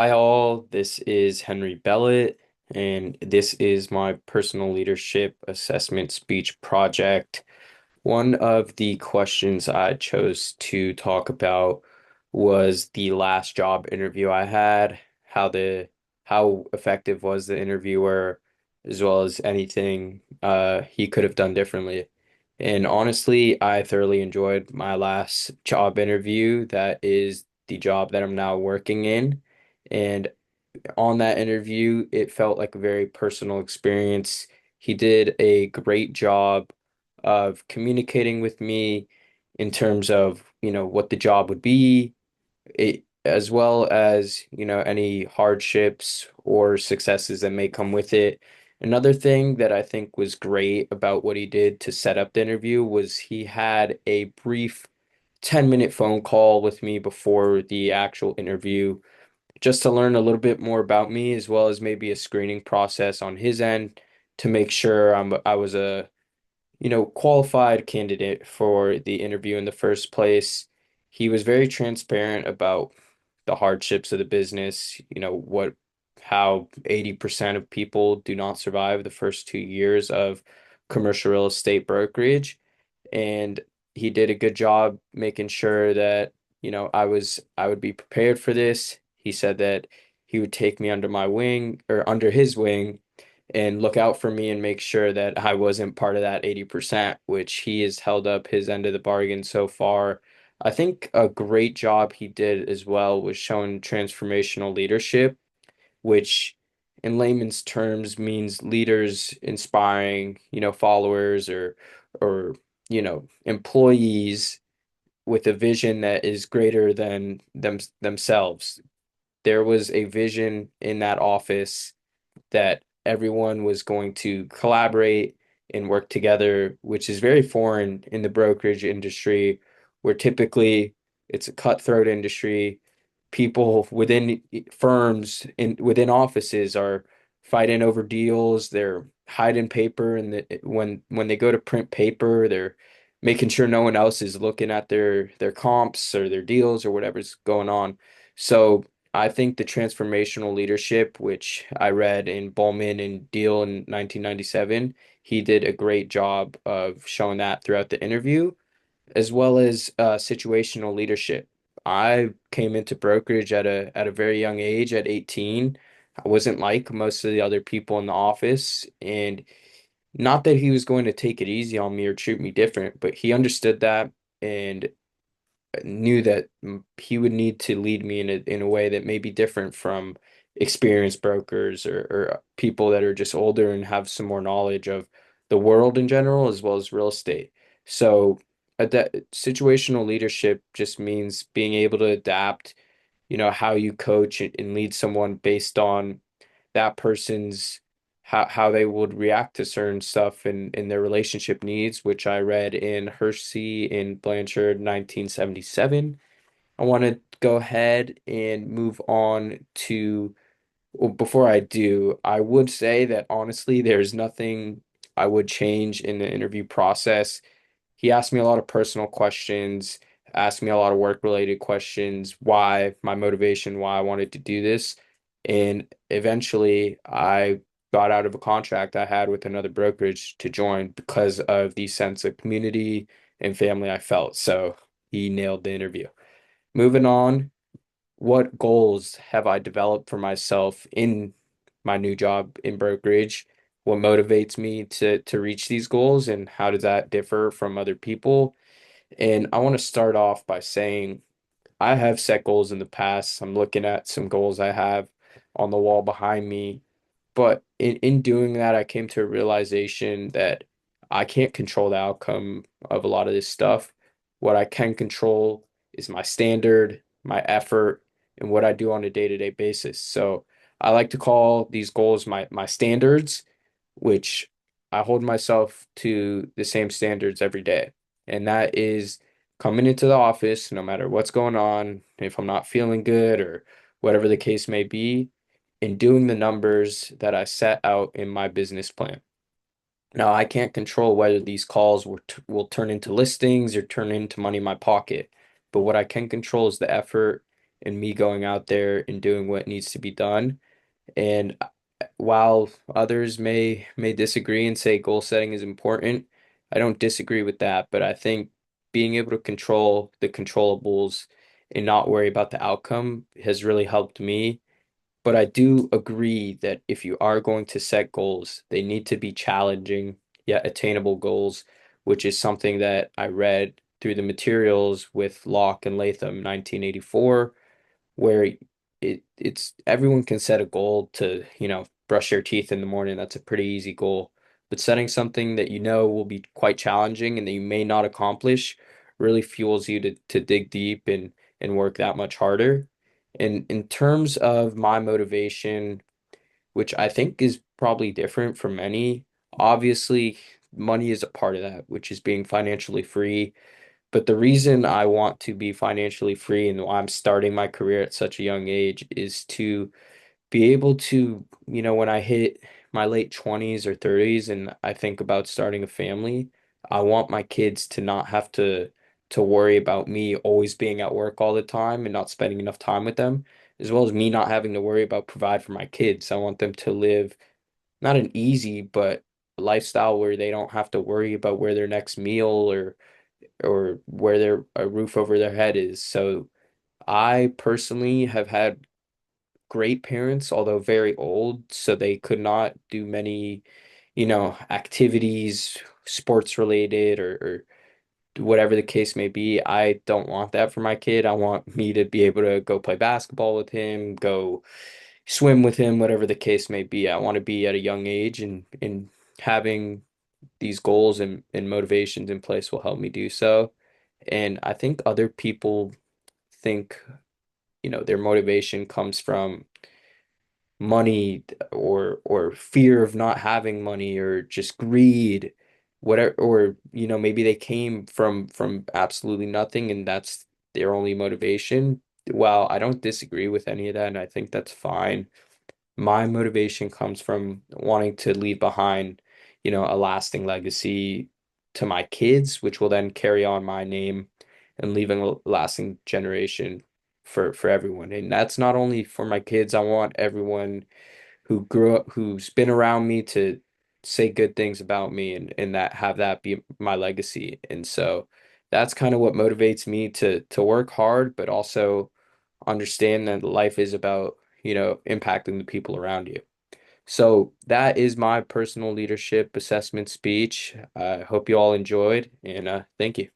Hi all, this is Henry Bellet, and this is my personal leadership assessment speech project. One of the questions I chose to talk about was the last job interview I had, how effective was the interviewer, as well as anything he could have done differently. And honestly, I thoroughly enjoyed my last job interview. That is the job that I'm now working in. And on that interview, it felt like a very personal experience. He did a great job of communicating with me in terms of, what the job would be, as well as, any hardships or successes that may come with it. Another thing that I think was great about what he did to set up the interview was he had a brief 10-minute phone call with me before the actual interview just to learn a little bit more about me, as well as maybe a screening process on his end to make sure I was a, qualified candidate for the interview in the first place. He was very transparent about the hardships of the business, how 80% of people do not survive the first 2 years of commercial real estate brokerage. And he did a good job making sure that, I would be prepared for this. He said that he would take me under my wing or under his wing and look out for me and make sure that I wasn't part of that 80%, which he has held up his end of the bargain so far. I think a great job he did as well was showing transformational leadership, which in layman's terms means leaders inspiring, followers or employees with a vision that is greater than themselves. There was a vision in that office that everyone was going to collaborate and work together, which is very foreign in the brokerage industry, where typically it's a cutthroat industry. People within firms and within offices are fighting over deals. They're hiding paper, and when they go to print paper, they're making sure no one else is looking at their comps or their deals or whatever's going on. So I think the transformational leadership, which I read in Bowman and Deal in 1997, he did a great job of showing that throughout the interview, as well as situational leadership. I came into brokerage at a very young age, at 18. I wasn't like most of the other people in the office, and not that he was going to take it easy on me or treat me different, but he understood that and knew that he would need to lead me in a way that may be different from experienced brokers or people that are just older and have some more knowledge of the world in general as well as real estate. So that situational leadership just means being able to adapt, how you coach and lead someone based on that person's how they would react to certain stuff in their relationship needs, which I read in Hersey and Blanchard 1977. I want to go ahead and move on to, well, before I do, I would say that honestly, there's nothing I would change in the interview process. He asked me a lot of personal questions, asked me a lot of work-related questions, why, my motivation, why I wanted to do this. And eventually I got out of a contract I had with another brokerage to join because of the sense of community and family I felt. So he nailed the interview. Moving on, what goals have I developed for myself in my new job in brokerage? What motivates me to reach these goals, and how does that differ from other people? And I want to start off by saying I have set goals in the past. I'm looking at some goals I have on the wall behind me. But in doing that, I came to a realization that I can't control the outcome of a lot of this stuff. What I can control is my standard, my effort, and what I do on a day-to-day basis. So I like to call these goals my standards, which I hold myself to the same standards every day. And that is coming into the office, no matter what's going on, if I'm not feeling good or whatever the case may be, and doing the numbers that I set out in my business plan. Now, I can't control whether these calls will turn into listings or turn into money in my pocket, but what I can control is the effort and me going out there and doing what needs to be done. And while others may disagree and say goal setting is important, I don't disagree with that. But I think being able to control the controllables and not worry about the outcome has really helped me. But I do agree that if you are going to set goals, they need to be challenging yet attainable goals, which is something that I read through the materials with Locke and Latham 1984, where it's everyone can set a goal to, brush their teeth in the morning. That's a pretty easy goal. But setting something that you know will be quite challenging and that you may not accomplish really fuels you to dig deep and work that much harder. And in terms of my motivation, which I think is probably different from many, obviously money is a part of that, which is being financially free. But the reason I want to be financially free and why I'm starting my career at such a young age is to be able to, when I hit my late 20s or 30s and I think about starting a family, I want my kids to not have to worry about me always being at work all the time and not spending enough time with them, as well as me not having to worry about provide for my kids. I want them to live not an easy, but a lifestyle where they don't have to worry about where their next meal or where their a roof over their head is. So I personally have had great parents, although very old, so they could not do many, activities, sports related or whatever the case may be. I don't want that for my kid. I want me to be able to go play basketball with him, go swim with him, whatever the case may be. I want to be at a young age and having these goals and motivations in place will help me do so. And I think other people think, their motivation comes from money or fear of not having money or just greed, whatever, or maybe they came from absolutely nothing and that's their only motivation. Well, I don't disagree with any of that, and I think that's fine. My motivation comes from wanting to leave behind, a lasting legacy to my kids, which will then carry on my name and leaving a lasting generation for everyone. And that's not only for my kids. I want everyone who grew up, who's been around me to say good things about me and that have that be my legacy. And so that's kind of what motivates me to work hard, but also understand that life is about, impacting the people around you. So that is my personal leadership assessment speech. I hope you all enjoyed, and thank you.